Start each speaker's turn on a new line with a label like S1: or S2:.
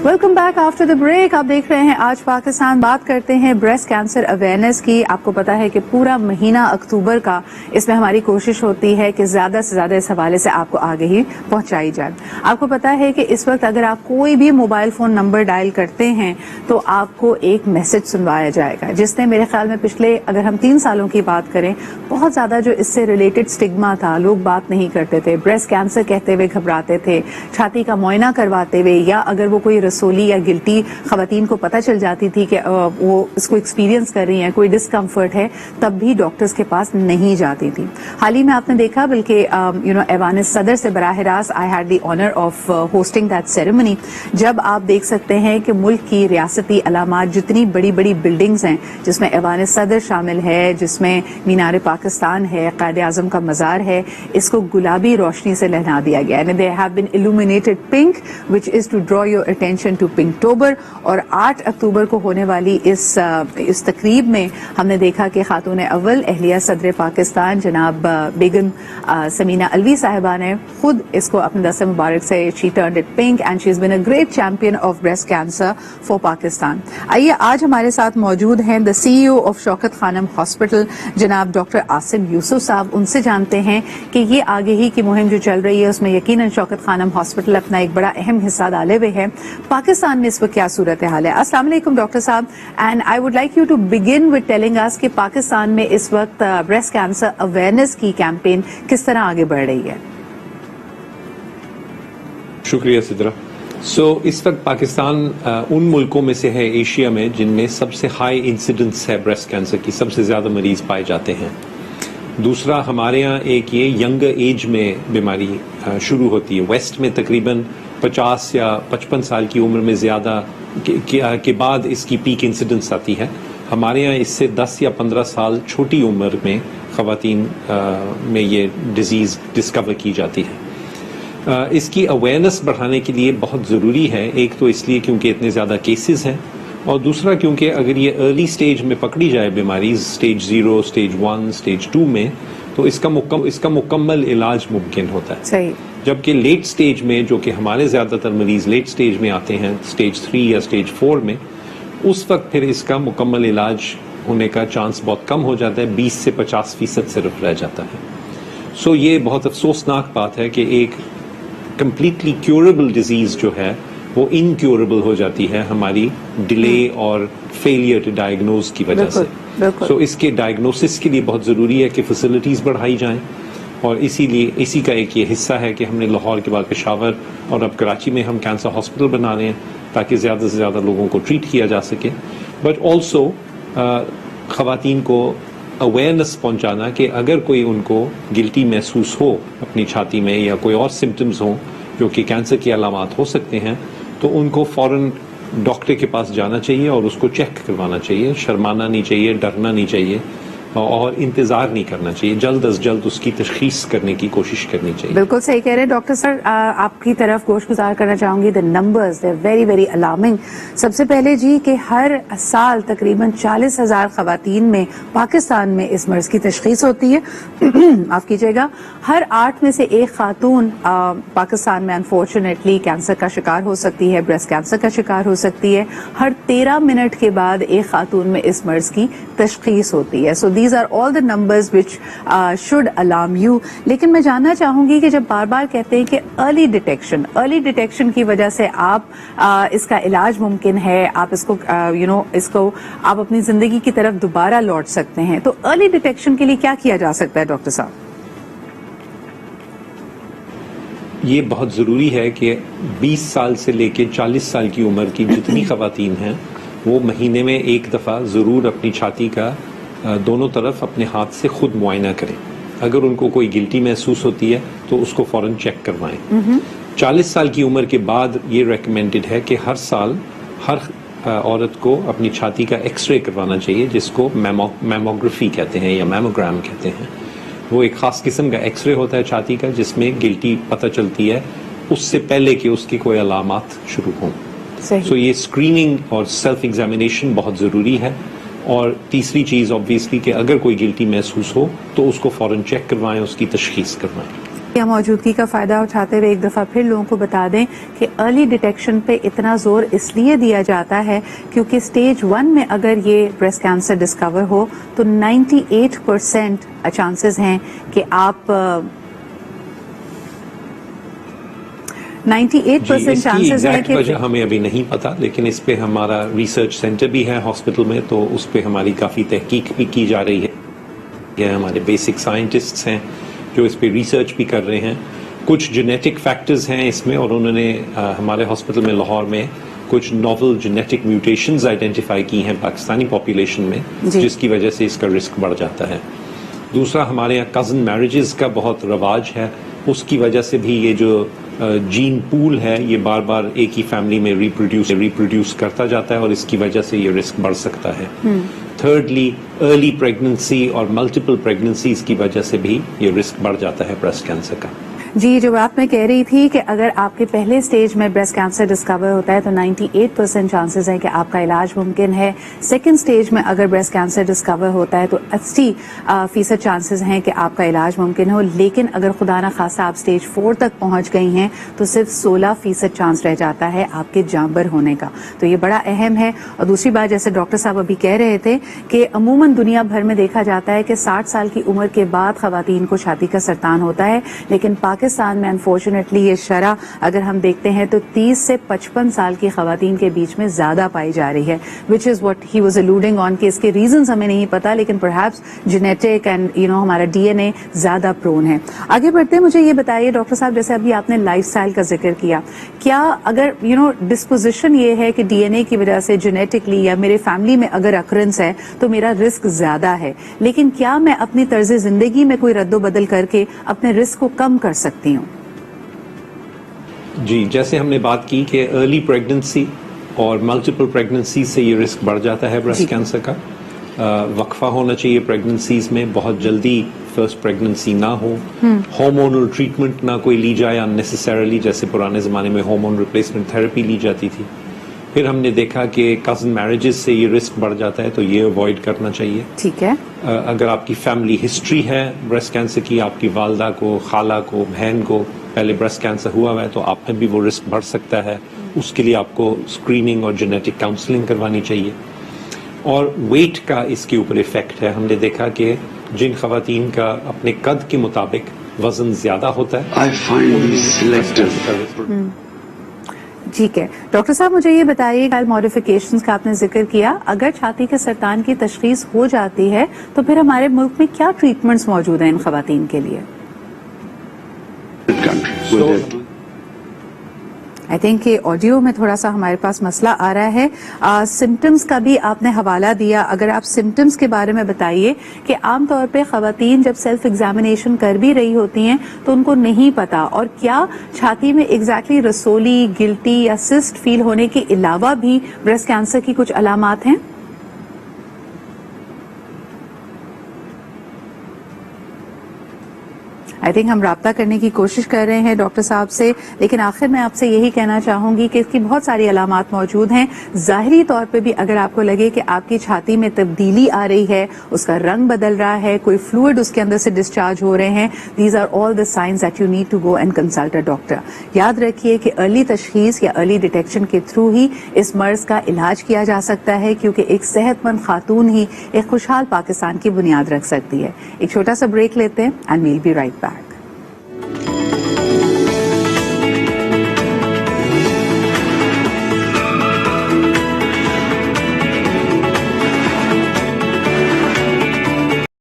S1: Welcome back after the break. آپ دیکھ رہے ہیں آج پاکستان. بات کرتے ہیں بریسٹ کینسر اویئرنیس کی. آپ کو پتا ہے کہ پورا مہینہ اکتوبر کا اس میں ہماری کوشش ہوتی ہے کہ زیادہ سے زیادہ اس حوالے سے آپ کو آگہی پہنچائی جائے. آپ کو پتا ہے کہ اس وقت اگر آپ کوئی بھی موبائل فون نمبر ڈائل کرتے ہیں تو آپ کو ایک میسج سنوایا جائے گا, جس نے میرے خیال میں پچھلے اگر ہم 3 سالوں کی بات کریں بہت زیادہ جو اس سے ریلیٹڈ سٹگما تھا, لوگ بات نہیں کرتے تھے, بریسٹ کینسر کہتے ہوئے گھبراتے تھے, چھاتی کا معائنہ کرواتے ہوئے, یا اگر وہ کوئی رسولی یا گلٹی خواتین کو پتہ چل جاتی تھی کہ وہ اس کو ایکسپیرینس کر رہی ہیں, کوئی ڈسکمفرٹ ہے, تب بھی ڈاکٹرز کے پاس نہیں جاتی تھی. حال ہی میں آپ نے دیکھا بلکہ ایوان صدر سے براہ راست I had the owner of hosting that ceremony, جب آپ دیکھ سکتے ہیں کہ ملک کی ریاستی علامات جتنی بڑی بڑی بلڈنگز ہیں جس میں ایوان صدر شامل ہے, جس میں مینار پاکستان ہے, قائد اعظم کا مزار ہے, اس کو گلابی روشنی سے لہلا دیا گیا. And they have been illuminated pink, which is to draw your attention to Pinktober. اور 8 اکتوبر کو ہونے والی اس تقریب میں ہم نے دیکھا کہ خاتون اول اہلیہ صدر پاکستان جناب بیگم سمینہ الوی صاحبہ نے خود اس کو اپنے دست مبارک سے she turned it pink and she has been a great champion of breast cancer for Pakistan. آئیے آج ہمارے ساتھ موجود ہیں the CEO of Shaukat Khanum hospital جناب ڈاکٹر عاصم یوسف صاحب. ان سے جانتے ہیں کہ یہ آگہی کی مہم جو چل رہی ہے اس میں یقیناً شوکت خانم ہاسپٹل اپنا ایک بڑا اہم حصہ ڈالے ہوئے ہے. پاکستان میں اس وقت کیا صورتحال ہے؟ السلام علیکم ڈاکٹر صاحب, and I would like you to begin with telling اس کہ پاکستان میں اس وقت بریسٹ کینسر اویئرنیس کی کیمپین کس طرح آگے بڑھ رہی ہے.
S2: شکریہ سدرا. اس وقت پاکستان ان ملکوں میں سے ہے ایشیا میں جن میں سب سے ہائی انسیڈنس ہے بریسٹ کینسر کی, سب سے زیادہ مریض پائے جاتے ہیں. دوسرا ہمارے ہاں ایک یہ ینگ ایج میں بیماری شروع ہوتی ہے. ویسٹ میں تقریباً 50 یا 55 سال کی عمر میں زیادہ کے بعد اس کی پیک انسیڈنس آتی ہے. ہمارے ہاں اس سے 10 یا 15 سال چھوٹی عمر میں خواتین میں یہ ڈیزیز ڈسکور کی جاتی ہے. اس کی اویئرنیس بڑھانے کے لیے بہت ضروری ہے. ایک تو اس لیے کیونکہ اتنے زیادہ کیسز ہیں, اور دوسرا کیونکہ اگر یہ ارلی سٹیج میں پکڑی جائے بیماری, سٹیج 0, سٹیج 1, سٹیج 2 میں, تو اس کا مکمل علاج ممکن ہوتا ہے.
S1: صحیح.
S2: جبکہ لیٹ سٹیج میں, جو کہ ہمارے زیادہ تر مریض لیٹ سٹیج میں آتے ہیں, سٹیج 3 یا سٹیج 4 میں, اس وقت پھر اس کا مکمل علاج ہونے کا چانس بہت کم ہو جاتا ہے, 20 سے 50% صرف رہ جاتا ہے. یہ بہت افسوسناک بات ہے کہ ایک کمپلیٹلی کیوریبل ڈیزیز جو ہے وہ انکیوریبل ہو جاتی ہے ہماری ڈیلے اور فیلئر ٹو ڈائگنوز کی وجہ سے. اس کے ڈائگنوسس کے لیے بہت ضروری ہے کہ فیسلٹیز بڑھائی جائیں, اور اسی کا ایک یہ حصہ ہے کہ ہم نے لاہور کے بعد پشاور اور اب کراچی میں ہم کینسر ہاسپٹل بنا رہے ہیں تاکہ زیادہ سے زیادہ لوگوں کو ٹریٹ کیا جا سکے. بٹ آلسو خواتین کو اویئرنیس پہنچانا کہ اگر کوئی ان کو گلٹی محسوس ہو اپنی چھاتی میں یا کوئی اور سمٹمز ہوں جو کہ کینسر کی علامات ہو سکتے ہیں, تو ان کو فوراً ڈاکٹر کے پاس جانا چاہیے اور اس کو چیک کروانا چاہیے. شرمانا نہیں چاہیے, ڈرنا نہیں چاہیے, اور انتظار نہیں کرنا چاہیے. جلد از جلد اس کی تشخیص کرنے کی کوشش کرنی چاہیے.
S1: بالکل صحیح کہہ رہے ہیں ڈاکٹر سر. آپ کی طرف گوش گزار کرنا چاہوں گی. the numbers they're very very alarming. سب سے پہلے جی کہ ہر سال تقریباً 40,000 خواتین میں پاکستان میں اس مرض کی تشخیص ہوتی ہے. معاف کیجیے گا, ہر 8 میں سے ایک خاتون پاکستان میں انفارچونیٹلی کینسر کا شکار ہو سکتی ہے, بریسٹ کینسر کا شکار ہو سکتی ہے. ہر 13 منٹ کے بعد ایک خاتون میں اس مرض کی تشخیص ہوتی ہے. So these are all the numbers which should alarm you. لیکن میں جاننا چاہوں گی کہ جب بار بار کہتے ہیں کہ ارلی ڈیٹیکشن کی وجہ سے آپ اس کا علاج ممکن ہے, آپ اس کو آپ اپنی زندگی کی طرف دوبارہ لوٹ سکتے ہیں, تو ارلی ڈیٹیکشن کے لیے کیا کیا جا سکتا ہے ڈاکٹر صاحب؟
S2: یہ بہت ضروری ہے کہ 20 سال سے لے کے 40 سال کی عمر کی جتنی خواتین ہیں وہ مہینے میں ایک دفعہ ضرور اپنی چھاتی کا دونوں طرف اپنے ہاتھ سے خود معائنہ کریں. اگر ان کو کوئی گلٹی محسوس ہوتی ہے تو اس کو فوراً چیک کروائیں. 40 سال کی عمر کے بعد یہ ریکمینڈڈ ہے کہ ہر سال ہر عورت کو اپنی چھاتی کا ایکس رے کروانا چاہیے, جس کو میموگرافی کہتے ہیں یا میموگرام کہتے ہیں. وہ ایک خاص قسم کا ایکس رے ہوتا ہے چھاتی کا جس میں گلٹی پتہ چلتی ہے اس سے پہلے کہ اس کی کوئی علامات شروع ہوں. یہ اسکریننگ اور سیلف ایگزامینیشن بہت ضروری ہے. اور تیسری چیز آبویسلی کہ اگر کوئی گلٹی محسوس ہو تو اس کو فوراً چیک کروائیں, اس کی تشخیص کروائیں.
S1: موجودگی کا فائدہ اٹھاتے ہوئے ایک دفعہ پھر لوگوں کو بتا دیں کہ ارلی ڈیٹیکشن پہ اتنا زور اس لیے دیا جاتا ہے کیونکہ سٹیج 1 میں اگر یہ بریسٹ کینسر ڈسکور ہو تو 98% چانسز ہیں کہ آپ 98% چانسز ہیں کہ
S2: وجہ ہمیں ابھی نہیں پتا، لیکن اس پہ ہمارا ریسرچ سینٹر بھی ہے ہاسپٹل میں، تو اس پہ ہماری کافی تحقیق بھی کی جا رہی ہے. ہمارے بیسک سائنٹسٹس ہیں جو اس پہ ریسرچ بھی کر رہے ہیں. کچھ جینیٹک فیکٹرز ہیں اس میں، اور انہوں نے ہمارے ہاسپٹل میں لاہور میں کچھ نوول جینیٹک میوٹیشنز آئیڈینٹیفائی کی ہیں پاکستانی پاپولیشن میں، جس کی وجہ سے اس کا رسک بڑھ جاتا ہے. دوسرا، ہمارے یہاں کزن میرجز کا بہت رواج ہے، اس کی وجہ سے بھی یہ جو جین پول ہے یہ بار بار ایک ہی فیملی میں ریپروڈیوس کرتا جاتا ہے، اور اس کی وجہ سے یہ رسک بڑھ سکتا ہے. تھرڈلی، ارلی پریگننسی اور ملٹیپل پریگننسیز کی وجہ سے بھی یہ رسک بڑھ جاتا ہے بریسٹ کینسر کا.
S1: جی، جو بات میں کہہ رہی تھی کہ اگر آپ کے پہلے سٹیج میں بریسٹ کینسر ڈسکور ہوتا ہے تو 98% چانسز ہیں کہ آپ کا علاج ممکن ہے. سیکنڈ سٹیج میں اگر بریسٹ کینسر ڈسکور ہوتا ہے تو 80% چانسز ہیں کہ آپ کا علاج ممکن ہو. لیکن اگر خدا نہ خواستہ آپ سٹیج 4 تک پہنچ گئی ہیں تو صرف 16% چانس رہ جاتا ہے آپ کے جانبر ہونے کا. تو یہ بڑا اہم ہے. اور دوسری بات، جیسے ڈاکٹر صاحب ابھی کہہ رہے تھے کہ عموماً دنیا بھر میں دیکھا جاتا ہے کہ 60 سال کی عمر کے بعد خواتین کو چھاتی کا سرطان ہوتا ہے، لیکن پاکستان میں انفارچونیٹلی یہ شرح اگر ہم دیکھتے ہیں تو 30 سے 55 سال کی خواتین کے بیچ میں زیادہ پائی جا رہی ہے، وچ از واٹ ہی واز الوڈنگ آن، کہ اس کے ریزنز ہمیں نہیں پتا، لیکن پرہیپس جینیٹک اینڈ ہمارا ڈی این اے زیادہ پرون ہے. آگے بڑھتے ہیں، مجھے یہ بتائیے ڈاکٹر صاحب، جیسے ابھی آپ نے لائف سٹائل کا ذکر کیا، کیا اگر ڈسپوزیشن یہ ہے کہ ڈی این اے کی وجہ سے جینیٹکلی یا میرے فیملی میں اگر اکرنس ہے تو میرا رسک زیادہ ہے، لیکن کیا میں اپنی طرز زندگی میں کوئی رد و بدل کر کے اپنے رسک کو کم کر سکتی ہوں؟
S2: جی، جیسے ہم نے بات کی کہ ارلی پریگننسی اور ملٹیپل پریگننسی سے یہ رسک بڑھ جاتا ہے بریسٹ کینسر کا. وقفہ ہونا چاہیے پریگننسیز میں، بہت جلدی فرسٹ پریگننسی نہ ہو. ہارمونل ٹریٹمنٹ نہ کوئی لی جائے اننیسیسریلی، جیسے پرانے زمانے میں ہارمون ریپلیسمنٹ تھراپی لی جاتی تھی. پھر ہم نے دیکھا کہ کزن میرجز سے یہ رسک بڑھ جاتا ہے، تو یہ اوائڈ کرنا چاہیے.
S1: ٹھیک ہے.
S2: اگر آپ کی فیملی ہسٹری ہے بریسٹ کینسر کی، آپ کی والدہ کو، خالہ کو، بہن کو پہلے بریسٹ کینسر ہوا ہے تو آپ میں بھی وہ رسک بڑھ سکتا ہے. اس کے لیے آپ کو اسکریننگ اور جینیٹک کاؤنسلنگ کروانی چاہیے. اور ویٹ کا اس کے اوپر ایفیکٹ ہے. ہم نے دیکھا کہ جن خواتین کا اپنے قد کے مطابق وزن زیادہ ہوتا ہے،
S1: ٹھیک ہے. ڈاکٹر صاحب، مجھے یہ بتائیے، موڈیفیکیشنز کا آپ نے ذکر کیا، اگر چھاتی کے سرطان کی تشخیص ہو جاتی ہے تو پھر ہمارے ملک میں کیا ٹریٹمنٹس موجود ہیں ان خواتین کے لیے؟ آئی تھنک کہ آڈیو میں تھوڑا سا ہمارے پاس مسئلہ آ رہا ہے. سمٹمز کا بھی آپ نے حوالہ دیا، اگر آپ سمٹمز کے بارے میں بتائیے کہ عام طور پہ خواتین جب سیلف ایگزامینیشن کر بھی رہی ہوتی ہیں تو ان کو نہیں پتا، اور کیا چھاتی میں ایگزیکٹلی رسولی، گلٹی یا سسٹ فیل ہونے کے علاوہ بھی بریسٹ کینسر کی کچھ علامات ہیں؟ آئی تھنک ہم رابطہ کرنے کی کوشش کر رہے ہیں ڈاکٹر صاحب سے، لیکن آخر میں آپ سے یہی کہنا چاہوں گی کہ اس کی بہت ساری علامات موجود ہیں. ظاہری طور پہ بھی اگر آپ کو لگے کہ آپ کی چھاتی میں تبدیلی آ رہی ہے، اس کا رنگ بدل رہا ہے، کوئی فلوئڈ اس کے اندر سے ڈسچارج ہو رہے ہیں، these are all the signs that you need to go and consult a doctor. یاد رکھیے کہ ارلی تشخیص یا ارلی ڈیٹیکشن کے تھرو ہی اس مرض کا علاج کیا جا سکتا ہے، کیونکہ ایک صحت مند خاتون ہی ایک خوشحال پاکستان کی بنیاد رکھ سکتی ہے. ایک چھوٹا سا بریک لیتے ہیں and we'll be right back.